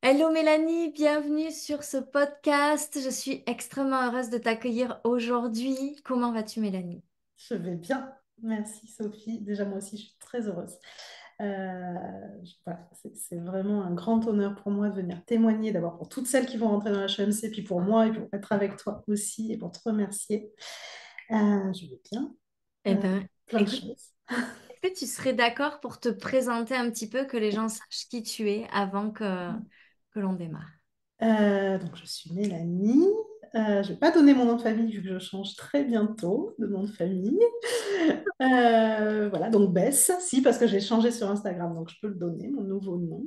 Hello Mélanie, bienvenue sur ce podcast. Je suis extrêmement heureuse de t'accueillir aujourd'hui. Comment vas-tu Mélanie? Je vais bien. Merci Sophie. Déjà, moi aussi, je suis très heureuse. Voilà, c'est vraiment un grand honneur pour moi de venir témoigner, d'abord pour toutes celles qui vont rentrer dans la HEMC, puis pour moi et pour être avec toi aussi et pour te remercier. Je vais bien. Eh ben, Plein de écoute, choses. est-ce que tu serais d'accord pour te présenter un petit peu, que les gens sachent qui tu es avant que l'on démarre? Donc, je suis Mélanie. Je ne vais pas donner mon nom de famille vu que je change très bientôt de nom de famille. Voilà, donc Bess, si, parce que j'ai changé sur Instagram, donc je peux le donner, mon nouveau nom.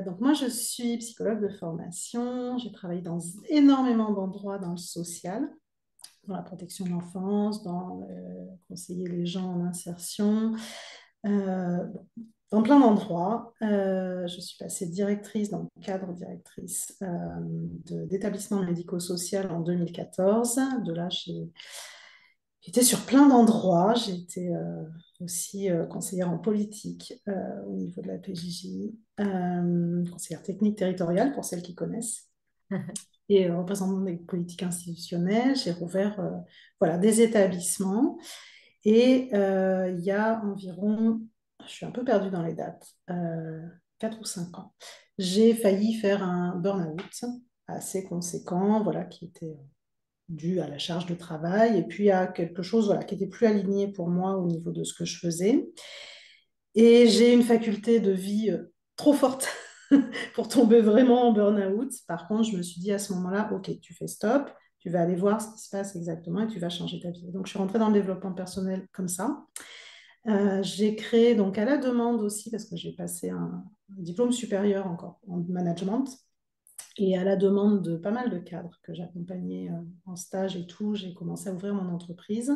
Donc moi, je suis psychologue de formation. J'ai travaillé dans énormément d'endroits dans le social, dans la protection de l'enfance, dans conseiller les gens en insertion, euh, dans plein d'endroits. Je suis passée directrice, dans le cadre directrice d'établissement médico-social en 2014. De là, j'étais sur plein d'endroits. J'ai été aussi conseillère en politique au niveau de la PJJ, conseillère technique territoriale pour celles qui connaissent, et représentante des politiques institutionnelles. J'ai rouvert voilà, des établissements. Et il y a environ, je suis un peu perdue dans les dates, 4 ou 5 ans, j'ai failli faire un burn-out assez conséquent, voilà, qui était dû à la charge de travail et puis à quelque chose voilà, qui était plus aligné pour moi au niveau de ce que je faisais. Et j'ai une faculté de vie trop forte pour tomber vraiment en burn-out. Par contre, je me suis dit à ce moment-là, OK, tu fais stop, tu vas aller voir ce qui se passe exactement et tu vas changer ta vie. Donc, je suis rentrée dans le développement personnel comme ça. J'ai créé, donc à la demande aussi, parce que j'ai passé un diplôme supérieur encore en management, et à la demande de pas mal de cadres que j'accompagnais en stage et tout, j'ai commencé à ouvrir mon entreprise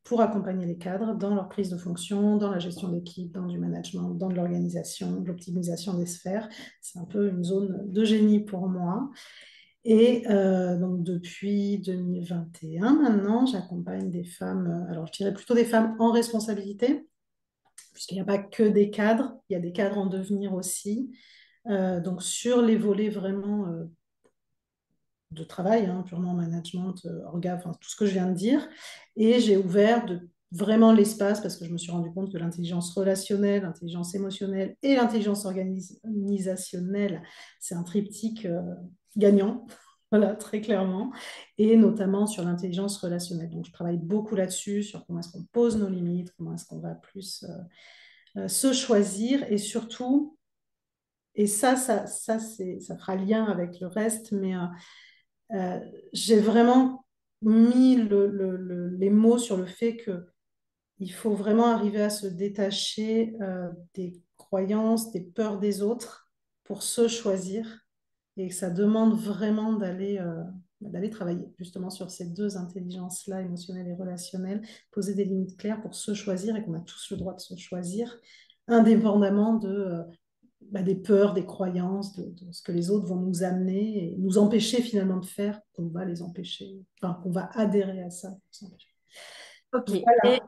pour accompagner les cadres dans leur prise de fonction, dans la gestion d'équipe, dans du management, dans de l'organisation, de l'optimisation des sphères. C'est un peu une zone de génie pour moi. Et donc depuis 2021, maintenant, j'accompagne des femmes, alors je dirais plutôt des femmes en responsabilité, puisqu'il n'y a pas que des cadres, il y a des cadres en devenir aussi. Donc sur les volets vraiment de travail, hein, purement management, orga, enfin, tout ce que je viens de dire. Et j'ai ouvert vraiment l'espace parce que je me suis rendu compte que l'intelligence relationnelle, l'intelligence émotionnelle et l'intelligence organisationnelle, c'est un triptyque gagnant. Voilà, très clairement, et notamment sur l'intelligence relationnelle. Donc, je travaille beaucoup là-dessus, sur comment est-ce qu'on pose nos limites, comment est-ce qu'on va plus se choisir, et surtout, et ça fera lien avec le reste, mais euh, j'ai vraiment mis les mots sur le fait que il faut vraiment arriver à se détacher des croyances, des peurs des autres pour se choisir et que ça demande vraiment d'aller travailler justement sur ces deux intelligences-là, émotionnelle et relationnelle, poser des limites claires pour se choisir et qu'on a tous le droit de se choisir, indépendamment des peurs, des croyances, de ce que les autres vont nous amener et nous empêcher finalement de faire, qu'on va les empêcher, enfin qu'on va adhérer à ça. Ok. Et Voilà. Et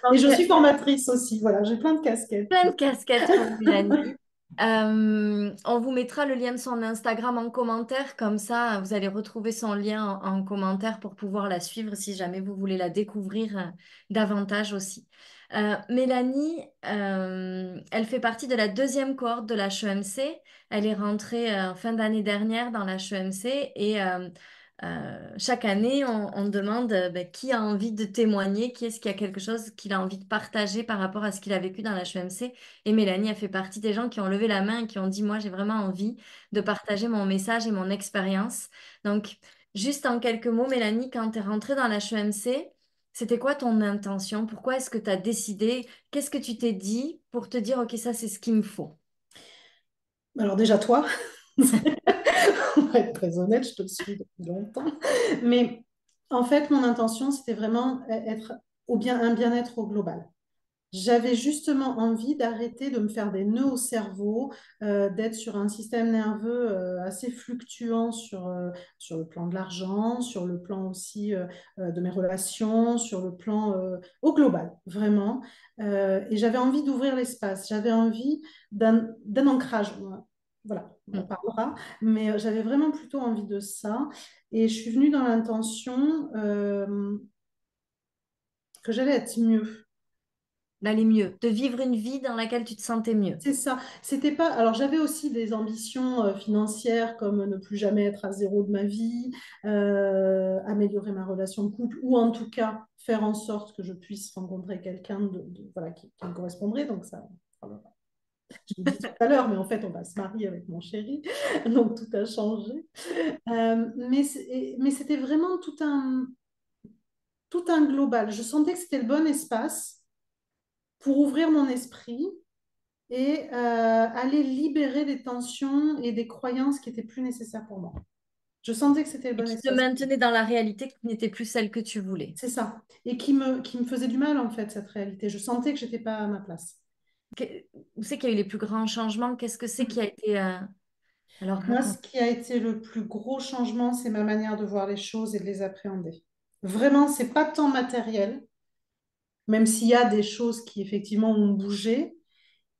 donc, je suis formatrice aussi, voilà, j'ai plein de casquettes. plein de casquettes pour Mélanie. On vous mettra le lien de son Instagram en commentaire, comme ça vous allez retrouver son lien en commentaire pour pouvoir la suivre si jamais vous voulez la découvrir davantage aussi. Mélanie, elle fait partie de la deuxième cohorte de la HEMC. Elle est rentrée fin d'année dernière dans la HEMC et chaque année, on demande ben, qui a envie de témoigner, qui est-ce qui a quelque chose qu'il a envie de partager par rapport à ce qu'il a vécu dans la HEMC. Et Mélanie a fait partie des gens qui ont levé la main et qui ont dit, moi, j'ai vraiment envie de partager mon message et mon expérience. Donc, juste en quelques mots, Mélanie, quand tu es rentrée dans la HEMC, c'était quoi ton intention? Pourquoi est-ce que tu as décidé? Qu'est-ce que tu t'es dit pour te dire, OK, ça, c'est ce qu'il me faut? Alors déjà toi, on va être très honnête, je te suis depuis longtemps, mais en fait mon intention c'était vraiment être un bien-être au global. J'avais justement envie d'arrêter de me faire des nœuds au cerveau, d'être sur un système nerveux assez fluctuant sur le plan de l'argent, sur le plan aussi de mes relations, sur le plan au global, vraiment. Et j'avais envie d'ouvrir l'espace, j'avais envie d'un ancrage. voilà, on en Mm. parlera. Mais j'avais vraiment plutôt envie de ça. Et je suis venue dans l'intention que j'allais être mieux. D'aller mieux, de vivre une vie dans laquelle tu te sentais mieux. C'est ça. C'était pas. Alors j'avais aussi des ambitions financières comme ne plus jamais être à zéro de ma vie, améliorer ma relation de couple, ou en tout cas faire en sorte que je puisse rencontrer quelqu'un voilà, qui me correspondrait. Donc ça, voilà. Je l'ai dit tout à l'heure, mais en fait on va se marier avec mon chéri, donc tout a changé. Mais c'était vraiment tout un global. Je sentais que c'était le bon espace pour ouvrir mon esprit et aller libérer des tensions et des croyances qui étaient plus nécessaires pour moi. Je sentais que c'était le Et bon qui te espace. maintenait dans la réalité qui n'était plus celle que tu voulais. C'est ça. Et qui me faisait du mal, en fait, cette réalité. Je sentais que j'étais pas à ma place. Où c'est qu'il y a eu les plus grands changements? Qu'est-ce que c'est qui a été... Alors, Moi, raconte. ce qui a été le plus gros changement, c'est ma manière de voir les choses et de les appréhender. Vraiment, c'est pas tant matériel, même s'il y a des choses qui, effectivement, ont bougé.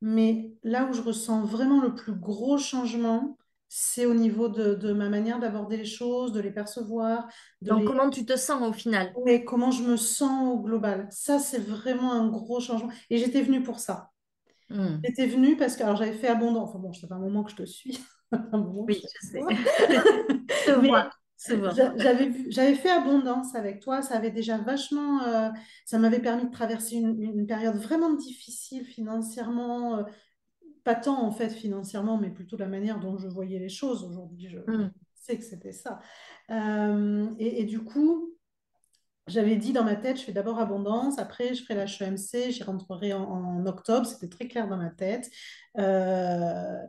Mais là où je ressens vraiment le plus gros changement, c'est au niveau de ma manière d'aborder les choses, de les percevoir, de Donc, les... comment tu te sens au final? Et comment je me sens au global. Ça, c'est vraiment un gros changement. Et j'étais venue pour ça. Hmm. J'étais venue parce que alors, j'avais fait abondant. Enfin bon, ça fait un moment que je te suis, un moment que je Oui, suis je avec sais. toi. Je te Mais vois, je te vois. j'avais fait abondance avec toi. Ça avait déjà vachement... ça m'avait permis de traverser une période vraiment difficile financièrement. Pas tant en fait financièrement, mais plutôt la manière dont je voyais les choses. Aujourd'hui, je Hmm. sais que c'était ça. Et du coup, j'avais dit dans ma tête, je fais d'abord abondance, après je ferai la HEMC, j'y rentrerai en octobre, c'était très clair dans ma tête.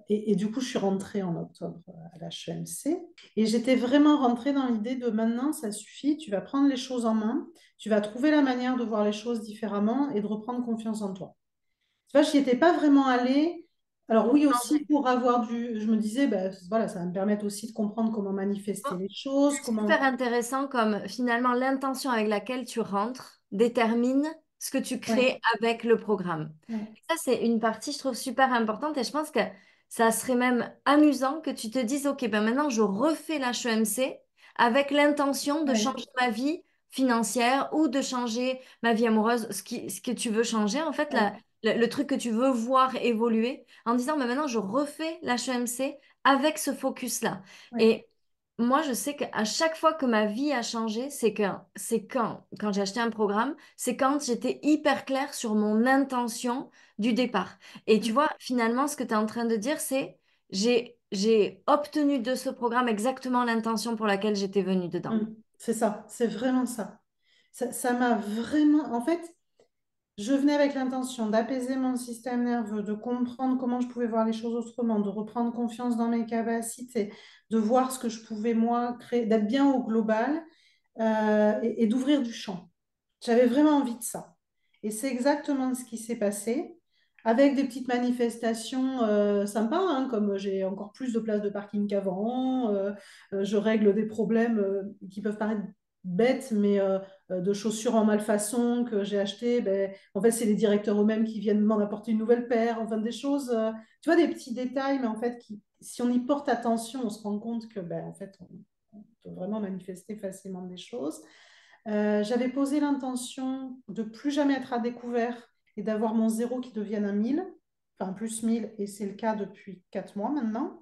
Et du coup, je suis rentrée en octobre à la HEMC. Et j'étais vraiment rentrée dans l'idée de maintenant, ça suffit, tu vas prendre les choses en main, tu vas trouver la manière de voir les choses différemment et de reprendre confiance en toi. Tu vois, je n'y étais pas vraiment allée. Alors Pour oui, aussi changer. pour avoir du... Je me disais, ben, voilà, ça va me permettre aussi de comprendre comment manifester les choses, C'est super comment... intéressant comme finalement l'intention avec laquelle tu rentres détermine ce que tu Ouais, crées avec le programme. ouais, Et ça, c'est une partie, je trouve, super importante et je pense que ça serait même amusant que tu te dises, OK, ben maintenant, je refais l'HEMC avec l'intention de ouais, changer ma vie financière ou de changer ma vie amoureuse, ce que tu veux changer, en fait, ouais, le truc que tu veux voir évoluer, en disant, ben maintenant, je refais l'HEMC avec ce focus-là. ouais. Et moi, je sais qu'à chaque fois que ma vie a changé, c'est quand j'ai acheté un programme, c'est quand j'étais hyper claire sur mon intention du départ. Et tu Mm, vois, finalement, ce que tu es en train de dire, c'est j'ai obtenu de ce programme exactement l'intention pour laquelle j'étais venue dedans. C'est ça, c'est vraiment ça. Ça m'a vraiment... En fait, je venais avec l'intention d'apaiser mon système nerveux, de comprendre comment je pouvais voir les choses autrement, de reprendre confiance dans mes capacités, de voir ce que je pouvais, moi, créer, d'être bien au global et d'ouvrir du champ. J'avais vraiment envie de ça. Et c'est exactement ce qui s'est passé, avec des petites manifestations sympas, hein, comme j'ai encore plus de places de parking qu'avant, je règle des problèmes qui peuvent paraître bêtes, mais de chaussures en malfaçon que j'ai achetées, ben, en fait, c'est les directeurs eux-mêmes qui viennent m'en apporter une nouvelle paire, enfin des choses, tu vois, des petits détails, mais en fait, si on y porte attention, on se rend compte que, ben, en fait, on peut vraiment manifester facilement des choses. J'avais posé l'intention de plus jamais être à découvert et d'avoir mon zéro qui devienne un 1000, enfin plus 1000, et c'est le cas depuis 4 mois maintenant.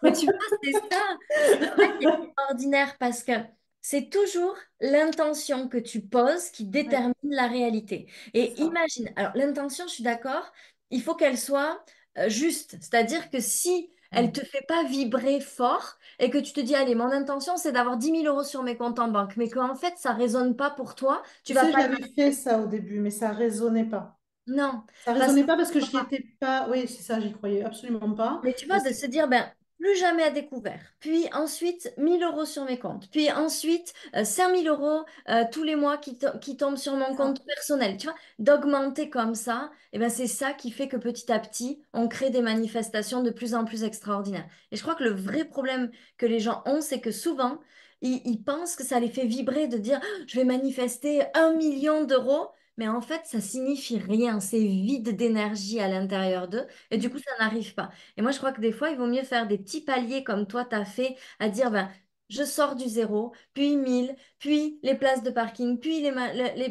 Mais tu vois, c'est ça qui est extraordinaire parce que c'est toujours l'intention que tu poses qui Ouais, détermine la réalité. c'est Et ça. imagine, alors l'intention, je suis d'accord, il faut qu'elle soit juste. C'est-à-dire que si elle Mm. te fait pas vibrer fort et que tu te dis, allez, mon intention, c'est d'avoir 10 000 € sur mes comptes en banque, mais qu'en fait, ça résonne pas pour toi, tu Tu vas sais, pas... j'avais fait ça au début, mais ça résonnait pas. Non, Ça parce résonnait pas parce que j'y étais pas. Oui, c'est ça, j'y croyais absolument pas. Mais tu Et vois, de se dire, ben, plus jamais à découvert. Puis ensuite, 1 000 € sur mes comptes. Puis ensuite, 5 000 € tous les mois qui tombent sur mon ça. compte personnel. Tu vois, d'augmenter comme ça, et ben, c'est ça qui fait que petit à petit, on crée des manifestations de plus en plus extraordinaires. Et je crois que le vrai problème que les gens ont, c'est que souvent, ils pensent que ça les fait vibrer de dire, ah, je vais manifester 1 million d'euros. mais en fait, ça signifie rien. C'est vide d'énergie à l'intérieur d'eux et du coup, ça n'arrive pas. Et moi, je crois que des fois, il vaut mieux faire des petits paliers comme toi, tu as fait, à dire, ben, je sors du zéro, puis 1000, puis les places de parking, puis les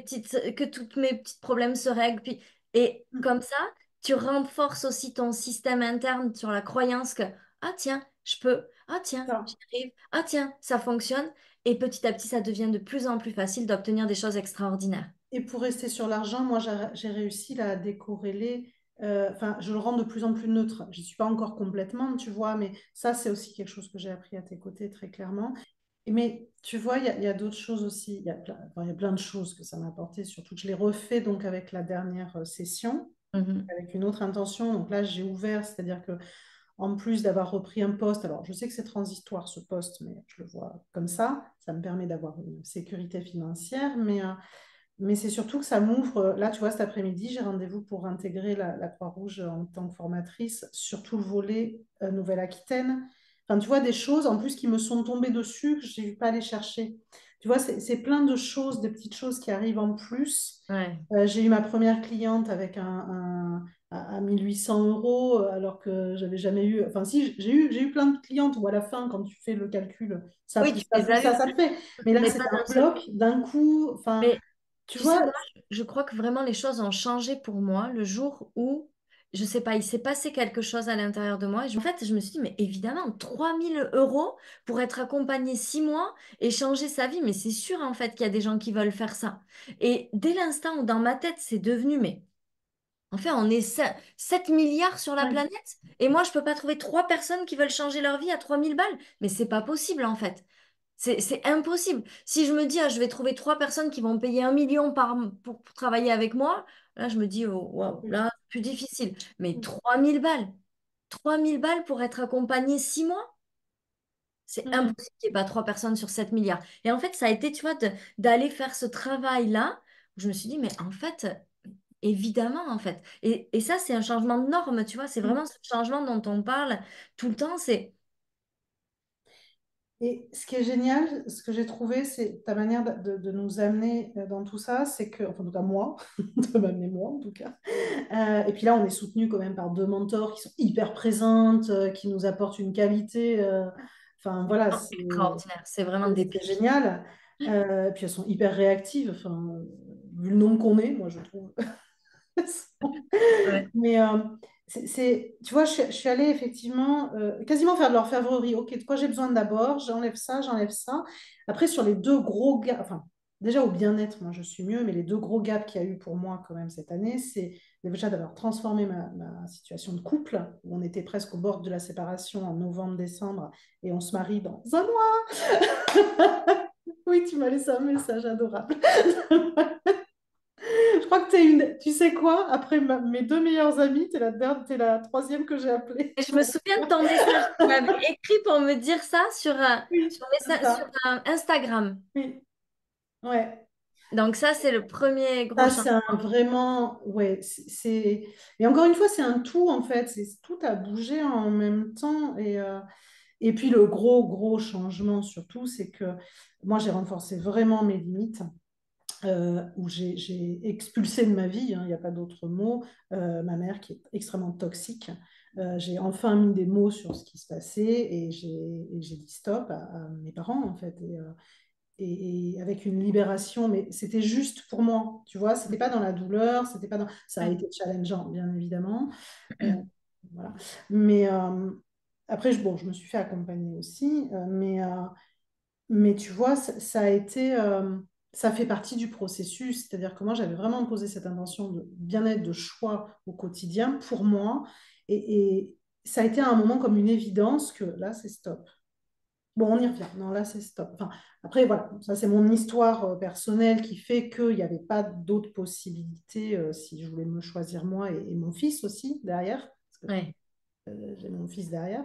petites, que tous mes petits problèmes se règlent, puis... Et comme ça, tu renforces aussi ton système interne sur la croyance que, ah tiens, je peux, ah tiens, Ça. j'y arrive, ah tiens, ça fonctionne. Et petit à petit, ça devient de plus en plus facile d'obtenir des choses extraordinaires. Et pour rester sur l'argent, moi, j'ai réussi là, à décorréler. Enfin, je le rends de plus en plus neutre. Je ne suis pas encore complètement, tu vois, mais ça, c'est aussi quelque chose que j'ai appris à tes côtés, très clairement. Mais tu vois, il y a d'autres choses aussi. Il y a plein de choses que ça m'a apporté, surtout que je l'ai refait donc avec la dernière session, Mhm. avec une autre intention. Donc là, j'ai ouvert, c'est-à-dire que en plus d'avoir repris un poste, alors je sais que c'est transitoire ce poste, mais je le vois comme ça me permet d'avoir une sécurité financière, mais c'est surtout que ça m'ouvre. Là, tu vois, cet après-midi, j'ai rendez-vous pour intégrer la Croix-Rouge en tant que formatrice sur tout le volet Nouvelle-Aquitaine. Enfin, tu vois, des choses en plus qui me sont tombées dessus que je n'ai pas aller chercher. Tu vois, c'est plein de choses, des petites choses qui arrivent en plus. Ouais. J'ai eu ma première cliente avec à 1 800 euros, alors que j'avais jamais eu. Enfin, si, j'ai eu plein de clientes où à la fin, quand tu fais le calcul, ça Oui, plus tu ça les plus as ça, eues, ça te fait. Mais là, mais pas c'était un d'un seul bloc coup. d'un coup. Enfin, Mais tu tu sais, vois, moi, je crois que vraiment les choses ont changé pour moi le jour où, je sais pas, il s'est passé quelque chose à l'intérieur de moi. En fait, je me suis dit, mais évidemment, 3 000 € pour être accompagné 6 mois et changer sa vie. Mais c'est sûr, en fait, qu'il y a des gens qui veulent faire ça. Et dès l'instant où dans ma tête, c'est devenu, mais en fait, on est 7 milliards sur la ouais, planète et moi, je peux pas trouver 3 personnes qui veulent changer leur vie à 3 000 balles. Mais c'est pas possible, en fait. C'est impossible. Si je me dis, ah, je vais trouver 3 personnes qui vont me payer 1 million pour travailler avec moi, là, je me dis, oh, waouh, oui. là, plus difficile. Mais 3 000 balles, 3 000 balles pour être accompagné 6 mois, c'est Mm. impossible qu'il n'y ait pas 3 personnes sur 7 milliards. Et en fait, ça a été, tu vois, d'aller faire ce travail-là, où je me suis dit, mais en fait, évidemment, en fait. Et ça, c'est un changement de norme, tu vois, c'est Mm. vraiment ce changement dont on parle tout le temps, c'est... Et ce qui est génial, ce que j'ai trouvé, c'est ta manière de nous amener dans tout ça, c'est que, enfin, en tout cas moi, de m'amener moi en tout cas. Et puis là, on est soutenu quand même par deux mentors qui sont hyper présentes, qui nous apportent une qualité. Enfin voilà, Extraordinaire, c'est vraiment des c'est pépites. génial. Et puis elles sont hyper réactives. Enfin, vu le nombre qu'on est, moi je trouve. Ouais. Mais tu vois, je suis allée effectivement quasiment faire de l'orfèvrerie. Ok, de quoi j'ai besoin d'abord? J'enlève ça, j'enlève ça. Après, sur les deux gros gaps, enfin, déjà au bien-être, moi je suis mieux, mais les deux gros gaps qu'il y a eu pour moi quand même cette année, c'est déjà d'avoir transformé ma situation de couple, où on était presque au bord de la séparation en novembre-décembre, et on se marie dans un mois. Oui, tu m'as laissé un message adorable. Je crois que tu sais quoi? Après mes deux meilleures amies, t'es la troisième que j'ai appelée. Et je me souviens de ton message. Tu m'avais écrit pour me dire ça Oui, c'est sur ça. Instagram. Oui, ouais. Donc ça, c'est le premier gros Ça, changement. c'est vraiment, ouais, et encore une fois, c'est un tout, en fait. Tout a bougé en même temps. Et puis, le gros changement, surtout, c'est que moi, j'ai renforcé vraiment mes limites. Où j'ai expulsé de ma vie, hein, il n'y a pas d'autre mot, ma mère qui est extrêmement toxique. J'ai enfin mis des mots sur ce qui se passait et j'ai dit stop à mes parents, en fait. Et avec une libération, mais c'était juste pour moi, tu vois, c'était pas dans la douleur, c'était pas dans... Ça a Ouais. été challengeant, bien évidemment. Euh, voilà. Mais après, bon, je me suis fait accompagner aussi, mais tu vois, ça a été, ça fait partie du processus. C'est-à-dire que moi, j'avais vraiment posé cette intention de bien-être, de choix au quotidien pour moi. Et ça a été à un moment comme une évidence que là, c'est stop. Bon, on y revient. Non, là, c'est stop. Enfin, après, voilà, ça, c'est mon histoire personnelle qui fait qu'il n'y avait pas d'autres possibilités si je voulais me choisir moi et mon fils aussi derrière, parce que Ouais. j'ai mon fils derrière.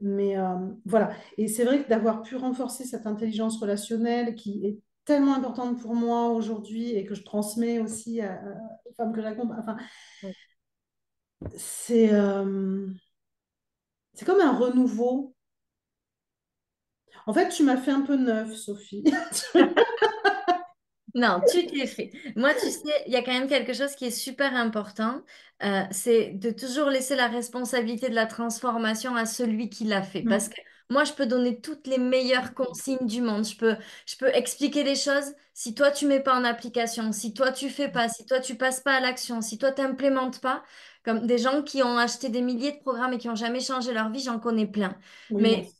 Mais voilà. Et c'est vrai que d'avoir pu renforcer cette intelligence relationnelle qui est tellement importante pour moi aujourd'hui et que je transmets aussi aux femmes que j'accompagne, enfin, c'est c'est comme un renouveau. En fait, tu m'as fait un peu neuf, Sophie. Non, tu t'es fait. Moi, tu sais, il y a quand même quelque chose qui est super important, c'est de toujours laisser la responsabilité de la transformation à celui qui l'a fait. Parce Mm. que moi, je peux donner toutes les meilleures consignes du monde. Je peux expliquer les choses. Si toi, tu mets pas en application, si toi, tu fais pas, si toi, tu passes pas à l'action, si toi, t'implémentes pas, comme des gens qui ont acheté des milliers de programmes et qui ont jamais changé leur vie, j'en connais plein. Oui, moi Mais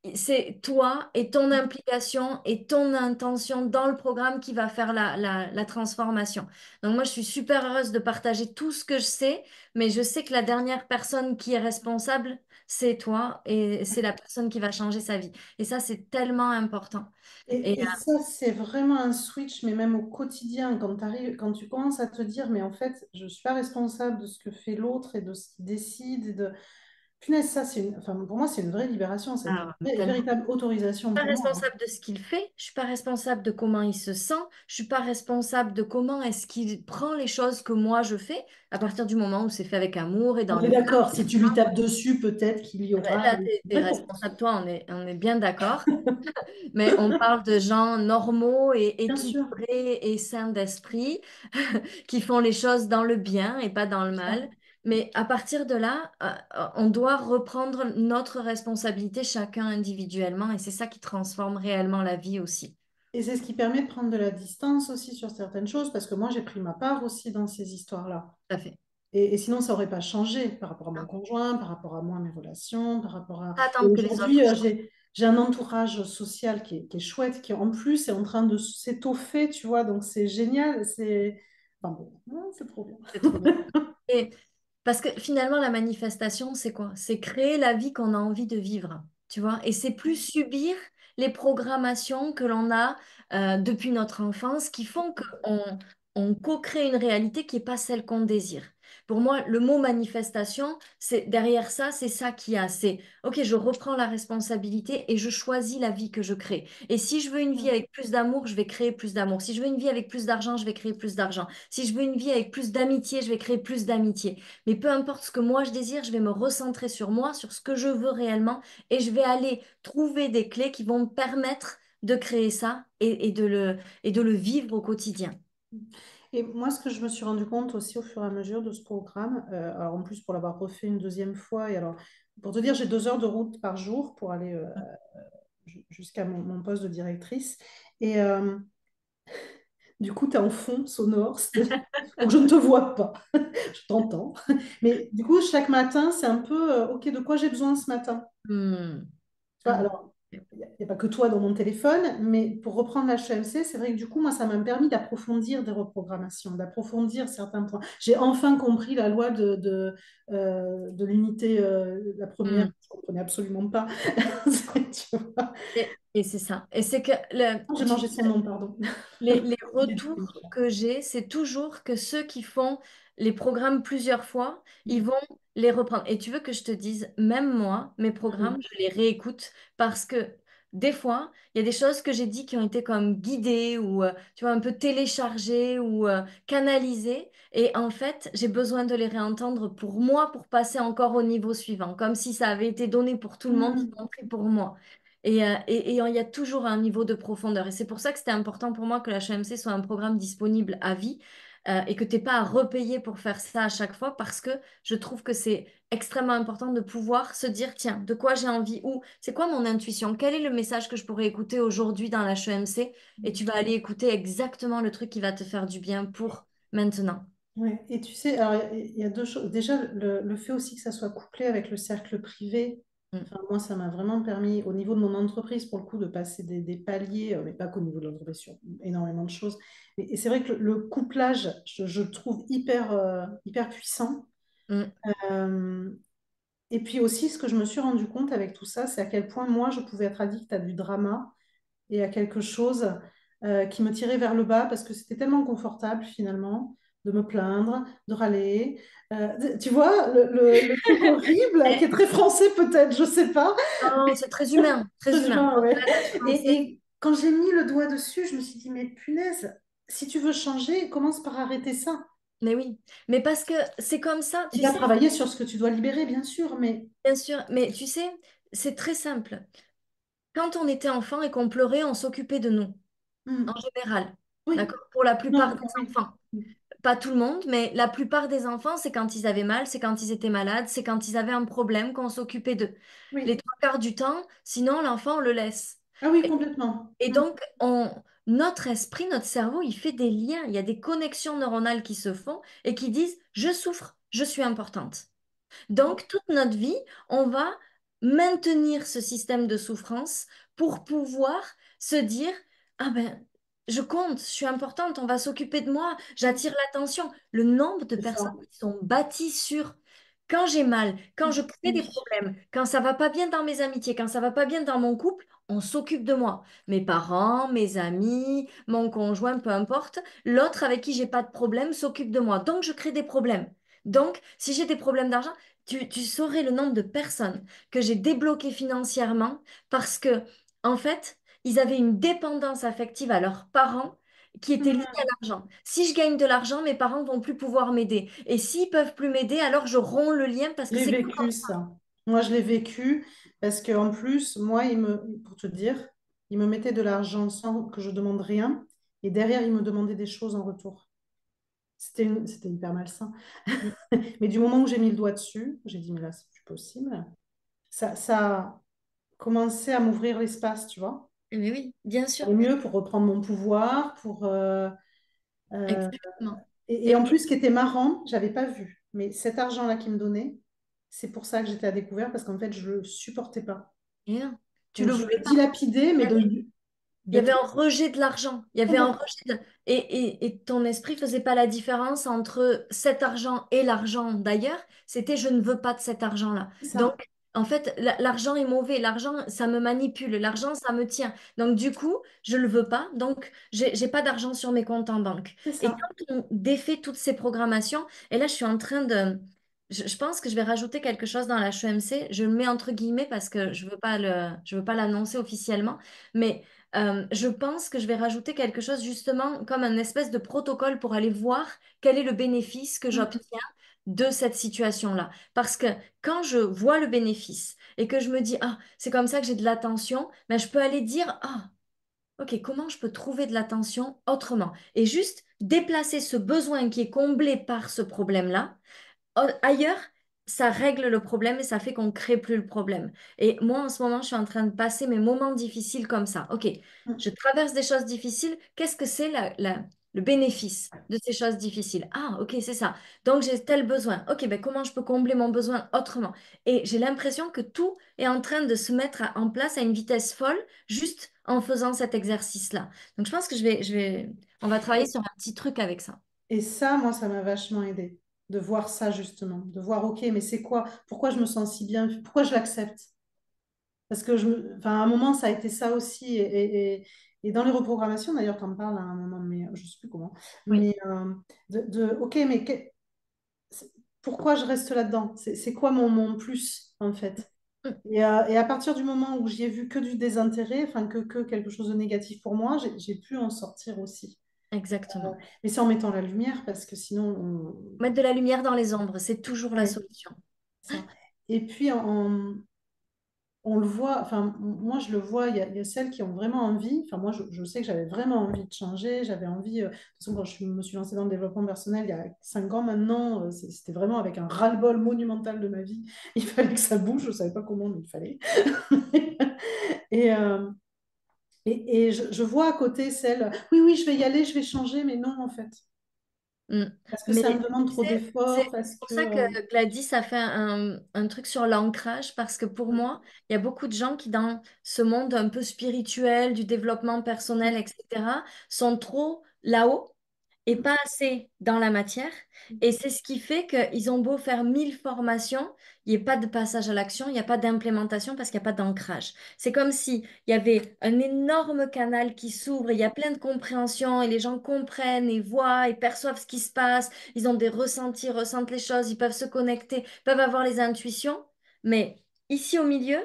aussi. c'est toi et ton implication et ton intention dans le programme qui va faire la transformation. Donc moi, je suis super heureuse de partager tout ce que je sais, mais je sais que la dernière personne qui est responsable, c'est toi et c'est la personne qui va changer sa vie. Et ça, c'est tellement important. Et Et ça, c'est vraiment un switch, mais même au quotidien, quand tu commences à te dire, mais en fait, je ne suis pas responsable de ce que fait l'autre et de ce qu'il décide. Punaise, ça, enfin, pour moi, c'est une vraie libération, c'est ah, une tellement. véritable autorisation Pas pour moi, hein. responsable de ce qu'il fait, je suis pas responsable de comment il se sent, je suis pas responsable de comment est-ce qu'il prend les choses que moi je fais, à partir du moment où c'est fait avec amour et dans On est le cœur. d'accord, si tu lui tapes dessus, peut-être qu'il y aura Là, une tu es réponse. responsable, toi, on est bien d'accord. Mais on parle de gens normaux et Bien sûr. équilibrés et sains d'esprit qui font les choses dans le bien et pas dans le mal. Mais à partir de là, on doit reprendre notre responsabilité chacun individuellement et c'est ça qui transforme réellement la vie aussi. Et c'est ce qui permet de prendre de la distance aussi sur certaines choses, parce que moi, j'ai pris ma part aussi dans ces histoires-là. Tout à fait. Et sinon, ça n'aurait pas changé par rapport à mon conjoint, par rapport à moi, mes relations, par rapport à... Pas Et attendre que les autres aujourd'hui, changent. j'ai un entourage social qui est chouette, qui en plus est en train de s'étoffer, tu vois, donc c'est génial, c'est... Enfin bon, ouais, c'est trop bien. C'est trop bien. Et parce que finalement, la manifestation, c'est quoi? C'est créer la vie qu'on a envie de vivre, tu vois? Et c'est plus subir les programmations que l'on a depuis notre enfance qui font qu'on co-crée une réalité qui n'est pas celle qu'on désire. Pour moi, le mot manifestation, c'est derrière ça, c'est ça qu'il y a. C'est, OK, je reprends la responsabilité et je choisis la vie que je crée. Et si je veux une vie avec plus d'amour, je vais créer plus d'amour. Si je veux une vie avec plus d'argent, je vais créer plus d'argent. Si je veux une vie avec plus d'amitié, je vais créer plus d'amitié. Mais peu importe ce que moi je désire, je vais me recentrer sur moi, sur ce que je veux réellement, et je vais aller trouver des clés qui vont me permettre de créer ça et de le vivre au quotidien. Et moi, ce que je me suis rendu compte aussi au fur et à mesure de ce programme, alors en plus pour l'avoir refait une deuxième fois, et alors pour te dire, j'ai 2 heures de route par jour pour aller jusqu'à mon poste de directrice. Et du coup, tu es en fond sonore, donc je ne te vois pas, je t'entends. Mais du coup, chaque matin, c'est un peu, OK, de quoi j'ai besoin ce matin? Hmm. Tu vois, Ah, alors, il n'y a pas que toi dans mon téléphone, mais pour reprendre l'HEMC, c'est vrai que du coup, moi, ça m'a permis d'approfondir des reprogrammations, d'approfondir certains points. J'ai enfin compris la loi de l'unité, la première, hmm. je ne comprenais absolument pas. Tu vois. Et c'est ça. Et c'est que J'ai tu mangé son nom, pardon. les retours que j'ai, c'est toujours que ceux qui font les programmes plusieurs fois, ils vont les reprendre. Et tu veux que je te dise, même moi, mes programmes, je les réécoute parce que des fois, il y a des choses que j'ai dit qui ont été comme guidées ou tu vois, un peu téléchargées ou canalisées. Et en fait, j'ai besoin de les réentendre pour moi, pour passer encore au niveau suivant, comme si ça avait été donné pour tout le monde, y Mm. compris pour moi. Et il y a toujours un niveau de profondeur. Et c'est pour ça que c'était important pour moi que la HEMC soit un programme disponible à vie et que tu n'aies pas à repayer pour faire ça à chaque fois parce que je trouve que c'est extrêmement important de pouvoir se dire, tiens, de quoi j'ai envie ou c'est quoi mon intuition? Quel est le message que je pourrais écouter aujourd'hui dans la HEMC? Et tu vas aller écouter exactement le truc qui va te faire du bien pour maintenant. Ouais. Et tu sais, alors, il y a deux choses. Déjà, le fait aussi que ça soit couplé avec le cercle privé, Mm, enfin, moi, ça m'a vraiment permis, au niveau de mon entreprise, pour le coup, de passer des paliers, mais pas qu'au niveau de l'entreprise, sur énormément de choses. Et c'est vrai que le couplage, je le trouve hyper puissant. mm, Euh, et puis aussi, ce que je me suis rendu compte avec tout ça, c'est à quel point moi, je pouvais être addict à du drama et à quelque chose qui me tirait vers le bas parce que c'était tellement confortable finalement de me plaindre, de râler. Tu vois, le truc horrible, qui est très français peut-être, je sais pas. non, c'est très humain, très Très humain. humain, ouais. Au-delà d'être français. Et quand j'ai mis le doigt dessus, je me suis dit, mais punaise, si tu veux changer, commence par arrêter ça. Mais oui, mais parce que c'est comme ça, Et tu pas sais, travailler sur ce que tu dois libérer, bien sûr, mais bien sûr, mais tu sais, c'est très simple. Quand on était enfant et qu'on pleurait, on s'occupait de nous, en hum, général. Oui. D'accord? Pour la plupart Non, des oui. enfants. Pas tout le monde, mais la plupart des enfants, c'est quand ils avaient mal, c'est quand ils étaient malades, c'est quand ils avaient un problème qu'on s'occupait d'eux. Les Oui. trois quarts du temps, sinon l'enfant, on le laisse. Ah oui, complètement. Et donc, notre esprit, notre cerveau, il fait des liens, il y a des connexions neuronales qui se font et qui disent, je souffre, je suis importante. Donc, toute notre vie, on va maintenir ce système de souffrance pour pouvoir se dire, ah ben, je compte, je suis importante, on va s'occuper de moi, j'attire l'attention. Le nombre de C'est personnes ça. qui sont bâties sur quand j'ai mal, quand je crée des Oui. problèmes, quand ça va pas bien dans mes amitiés, quand ça va pas bien dans mon couple, on s'occupe de moi. Mes parents, mes amis, mon conjoint, peu importe, l'autre avec qui j'ai pas de problème s'occupe de moi. Donc, je crée des problèmes. Donc, si j'ai des problèmes d'argent, tu saurais le nombre de personnes que j'ai débloquées financièrement parce que, en fait, ils avaient une dépendance affective à leurs parents qui était liée à l'argent. Si je gagne de l'argent, mes parents vont plus pouvoir m'aider. Et s'ils peuvent plus m'aider, alors je romps le lien parce Je que l'ai c'est que comme vécu, ça. Moi, je l'ai vécu parce qu'en plus, moi, pour te dire, il me mettait de l'argent sans que je demande rien. Et derrière, il me demandait des choses en retour. C'était hyper malsain. ça. Mais du moment où j'ai mis le doigt dessus, j'ai dit, mais là, c'est plus possible. Ça a commencé à m'ouvrir l'espace, tu vois. Mais oui, bien Pour sûr. aller mieux, pour reprendre mon pouvoir, euh, Exactement. et en plus, ce qui était marrant, j'avais pas vu. Mais cet argent-là qu'il me donnait, c'est pour ça que j'étais à découvert, parce qu'en fait, je le supportais pas. Et non, tu Donc, le je voulais le pas. dilapidais, mais Il y avait d'être un rejet de l'argent. Il y avait un complètement. rejet et ton esprit faisait pas la différence entre cet argent et l'argent d'ailleurs. C'était je ne veux pas de cet argent-là. C'est ça, Donc, en fait, l'argent est mauvais. L'argent, ça me manipule. L'argent, ça me tient. Donc, du coup, je le veux pas. Donc, j'ai pas d'argent sur mes comptes en banque. c'est Et ça. quand on défait toutes ces programmations, et là, je suis en train de. Je pense que je vais rajouter quelque chose dans la HEMC. Je le mets entre guillemets parce que je veux pas l'annoncer officiellement. Mais je pense que je vais rajouter quelque chose justement comme un espèce de protocole pour aller voir quel est le bénéfice que Mm. j'obtiens de cette situation-là. Parce que quand je vois le bénéfice et que je me dis, ah, c'est comme ça que j'ai de l'attention, ben, je peux aller dire, ah, ok, comment je peux trouver de l'attention autrement? Et juste déplacer ce besoin qui est comblé par ce problème-là ailleurs, ça règle le problème et ça fait qu'on ne crée plus le problème. Et moi, en ce moment, je suis en train de passer mes moments difficiles comme ça. Ok, Mm. je traverse des choses difficiles. Qu'est-ce que c'est le bénéfice de ces choses difficiles? Ah, ok, c'est ça. Donc, j'ai tel besoin. Ok, ben comment je peux combler mon besoin autrement? Et j'ai l'impression que tout est en train de se mettre en place à une vitesse folle juste en faisant cet exercice-là. Donc, je pense que on va travailler Et, sur un petit truc avec ça. et ça, moi, ça m'a vachement aidé de voir ça, justement. De voir, OK, mais c'est quoi? Pourquoi je me sens si bien? Pourquoi je l'accepte? Parce que enfin, à un moment, ça a été ça aussi. Et dans les reprogrammations, d'ailleurs, tu en parles à un moment, mais je ne sais plus comment. Oui. Mais OK, mais c'est- pourquoi je reste là-dedans? C'est quoi mon plus, en fait? Mm, Et à partir du moment où j'y ai vu que du désintérêt, enfin que quelque chose de négatif pour moi, j'ai pu en sortir aussi. exactement. Mais c'est en mettant la lumière, parce que sinon, Mettre de la lumière dans les ombres, c'est toujours la ouais, solution. ça. Et puis, on le voit, enfin, moi je le vois, il y a celles qui ont vraiment envie, enfin, moi je sais que j'avais vraiment envie de changer, j'avais envie, de toute façon, quand me suis lancée dans le développement personnel il y a 5 ans maintenant, c'était vraiment avec un ras-le-bol monumental de ma vie. Il fallait que ça bouge, je ne savais pas comment, mais il fallait. Et, je vois à côté celle, oui, oui, je vais y aller, je vais changer, mais non, en fait. Mm. Parce que Mais ça me demande tu trop sais, c'est d'efforts, parce pour que... ça que Gladys a fait un truc sur l'ancrage, parce que pour moi, il y a beaucoup de gens qui, dans ce monde un peu spirituel, du développement personnel, etc., sont trop là-haut et pas assez dans la matière. Et c'est ce qui fait qu'ils ont beau faire 1000 formations, il n'y a pas de passage à l'action, il n'y a pas d'implémentation parce qu'il n'y a pas d'ancrage. C'est comme s'il y avait un énorme canal qui s'ouvre, et il y a plein de compréhension et les gens comprennent et voient et perçoivent ce qui se passe, ils ont des ressentis, ressentent les choses, ils peuvent se connecter, peuvent avoir les intuitions, mais ici au milieu,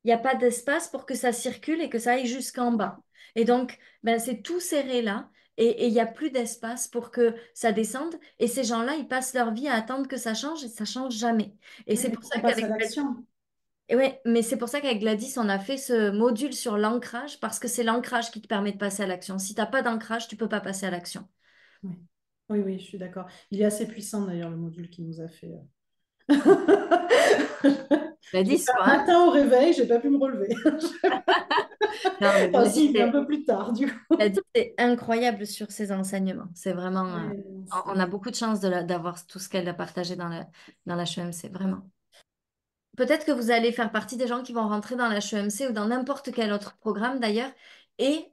il n'y a pas d'espace pour que ça circule et que ça aille jusqu'en bas. Et donc, ben, c'est tout serré là et il n'y a plus d'espace pour que ça descende. Et ces gens-là, ils passent leur vie à attendre que ça change et ça change jamais. Et Oui, c'est mais pour pour ça qu'on passe à qu'avec l'action. Et ouais, mais c'est pour ça qu'avec Gladys, on a fait ce module sur l'ancrage, parce que c'est l'ancrage qui te permet de passer à l'action. Si tu n'as pas d'ancrage, tu peux pas passer à l'action. Oui, oui, oui, je suis d'accord. Il est assez puissant d'ailleurs, le module qu'il nous a fait. Je l'ai Gladys, fait quoi, un hein. matin au réveil, j'ai pas pu me relever. Non, mais Enfin, Gladys, si, mais un peu plus tard, du coup. Gladys, c'est incroyable sur ses enseignements. C'est vraiment, Ouais, on a beaucoup de chance d'avoir tout ce qu'elle a partagé dans la HEMC, vraiment. Peut-être que vous allez faire partie des gens qui vont rentrer dans la HEMC ou dans n'importe quel autre programme d'ailleurs. Et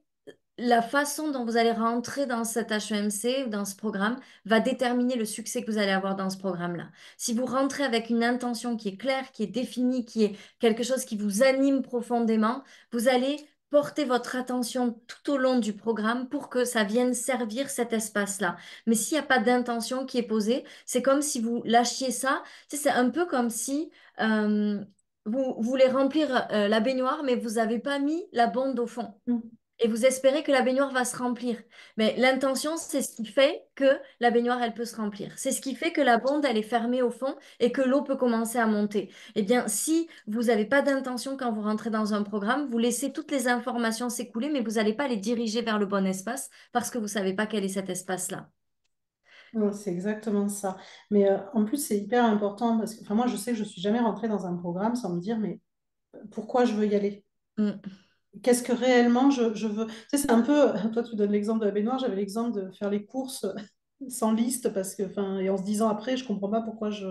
la façon dont vous allez rentrer dans cette HEMC ou dans ce programme va déterminer le succès que vous allez avoir dans ce programme-là. Si vous rentrez avec une intention qui est claire, qui est définie, qui est quelque chose qui vous anime profondément, vous allez porter votre attention tout au long du programme pour que ça vienne servir cet espace-là. Mais s'il n'y a pas d'intention qui est posée, c'est comme si vous lâchiez ça. Tu sais, c'est un peu comme si euh, vous voulez remplir la baignoire, mais vous n'avez pas mis la bonde au fond Mm. et vous espérez que la baignoire va se remplir. Mais l'intention, c'est ce qui fait que la baignoire, elle peut se remplir. C'est ce qui fait que la bonde, elle est fermée au fond et que l'eau peut commencer à monter. Eh bien, si vous n'avez pas d'intention quand vous rentrez dans un programme, vous laissez toutes les informations s'écouler, mais vous n'allez pas les diriger vers le bon espace parce que vous ne savez pas quel est cet espace-là. Ouais, c'est exactement ça. Mais en plus, c'est hyper important parce que enfin, moi, je sais que je suis jamais rentrée dans un programme sans me dire, mais pourquoi je veux y aller? Mm. Qu'est-ce que réellement je veux? Tu sais, c'est un peu, toi, tu donnes l'exemple de la baignoire, j'avais l'exemple de faire les courses sans liste parce que, enfin, et en se disant après, je comprends pas pourquoi je.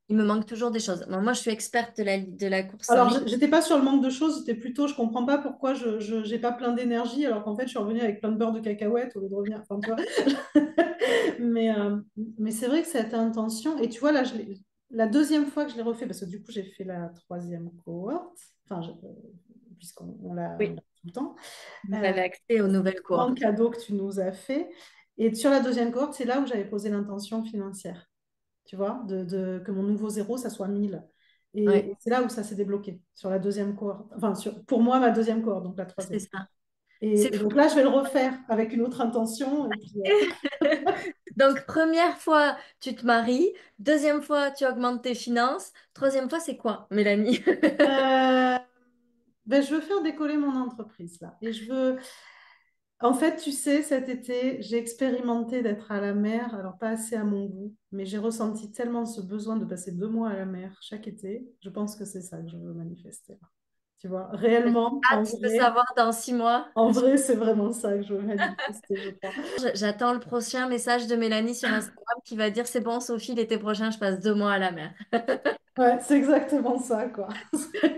Il me manque toujours des choses. Bon, moi, je suis experte de la course en Alors, ligne. j'étais pas sur le manque de choses, j'étais plutôt, je comprends pas pourquoi j'ai pas plein d'énergie alors qu'en fait, je suis revenue avec plein de beurre de cacahuète au lieu de revenir. Enfin, tu vois. Mais, euh, mais c'est vrai que cette intention, et tu vois, là, la deuxième fois que je l'ai refait, parce que du coup, j'ai fait la troisième cohorte, enfin, puisqu'on Oui, l'a tout le temps, vous euh, avez accès aux nouvelles grand cohortes. cadeau que tu nous as fait. Et sur la deuxième cohorte, c'est là où j'avais posé l'intention financière, tu vois, que mon nouveau zéro, ça soit 1000. Oui, Et c'est là où ça s'est débloqué, sur la deuxième cohorte. Enfin, pour moi, ma deuxième cohorte, donc la c'est troisième. ça. C'est Et fou. donc là, je vais le refaire avec une autre intention. Et puis, Donc, première fois, tu te maries. Deuxième fois, tu augmentes tes finances. Troisième fois, c'est quoi, Mélanie? euh, ben, je veux faire décoller mon entreprise là. Et je veux. En fait, tu sais, cet été, j'ai expérimenté d'être à la mer, alors pas assez à mon goût, mais j'ai ressenti tellement ce besoin de passer 2 mois à la mer chaque été. Je pense que c'est ça que je veux manifester là. Tu vois, réellement, Hâte de savoir dans 6 mois. en vrai, c'est vraiment ça que je veux manifester, je crois. J'attends le prochain message de Mélanie sur Instagram qui va dire, c'est bon, Sophie, l'été prochain, je passe 2 mois à la mer. Ouais, c'est exactement ça, quoi.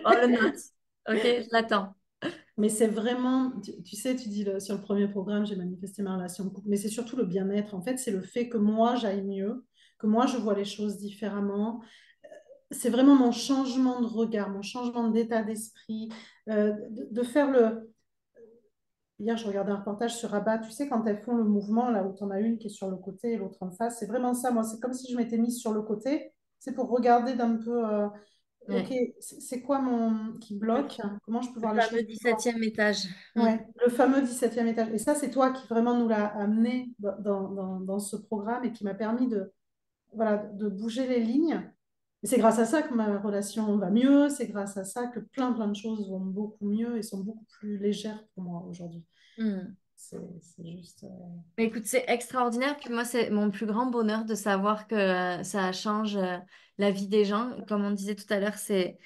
On le note. Ok, je l'attends. Mais c'est vraiment, tu sais, tu dis sur le premier programme, j'ai manifesté ma relation de couple, mais c'est surtout le bien-être. En fait, c'est le fait que moi, j'aille mieux, que moi, je vois les choses différemment. C'est vraiment mon changement de regard, mon changement d'état d'esprit, de faire le. Hier, je regardais un reportage sur Rabat. Tu sais, quand elles font le mouvement, là où tu en as une qui est sur le côté et l'autre en face, c'est vraiment ça. Moi, c'est comme si je m'étais mise sur le côté. C'est pour regarder d'un peu, OK, Ouais. c'est quoi mon qui Le, bloque? Comment je peux le voir les fameux choses différemment? 17e étage. Mm. Ouais, le fameux 17e étage. Et ça, c'est toi qui vraiment nous l'a amené dans ce programme et qui m'a permis voilà, de bouger les lignes. Et c'est grâce à ça que ma relation va mieux, c'est grâce à ça que plein de choses vont beaucoup mieux et sont beaucoup plus légères pour moi aujourd'hui. Mm. C'est juste. Mais écoute, c'est extraordinaire. Puis moi, c'est mon plus grand bonheur de savoir que ça change la vie des gens. Comme on disait tout à l'heure, c'est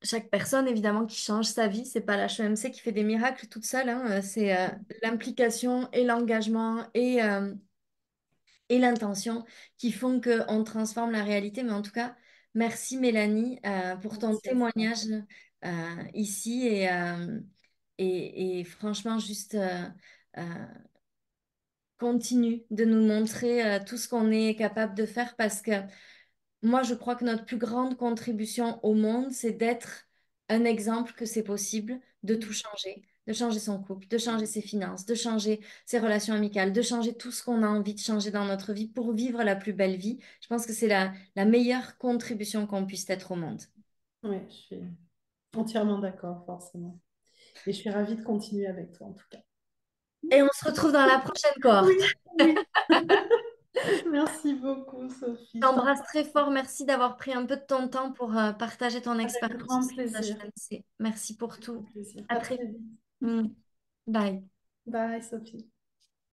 chaque personne, évidemment, qui change sa vie. C'est pas la HEMC qui fait des miracles toute seule, hein. C'est l'implication et l'engagement et l'intention qui font qu'on transforme la réalité. Mais en tout cas, merci Mélanie pour ton Merci à toi. témoignage ici et franchement, juste continue de nous montrer tout ce qu'on est capable de faire parce que moi, je crois que notre plus grande contribution au monde, c'est d'être un exemple que c'est possible de tout changer, de changer son couple, de changer ses finances, de changer ses relations amicales, de changer tout ce qu'on a envie de changer dans notre vie pour vivre la plus belle vie. Je pense que c'est la meilleure contribution qu'on puisse être au monde. Oui, je suis entièrement d'accord, forcément. Et je suis ravie de continuer avec toi, en tout cas. Et on se retrouve dans la prochaine cohorte. Oui, oui. Merci beaucoup. beaucoup, Sophie. Je t'en T'embrasse très fort. Merci d'avoir pris un peu de ton temps pour partager ton avec expérience grand sur cette plaisir. HEMC. Merci pour Avec grand tout. plaisir. À À très très vite. vite. Mm. Bye. Bye, Sophie.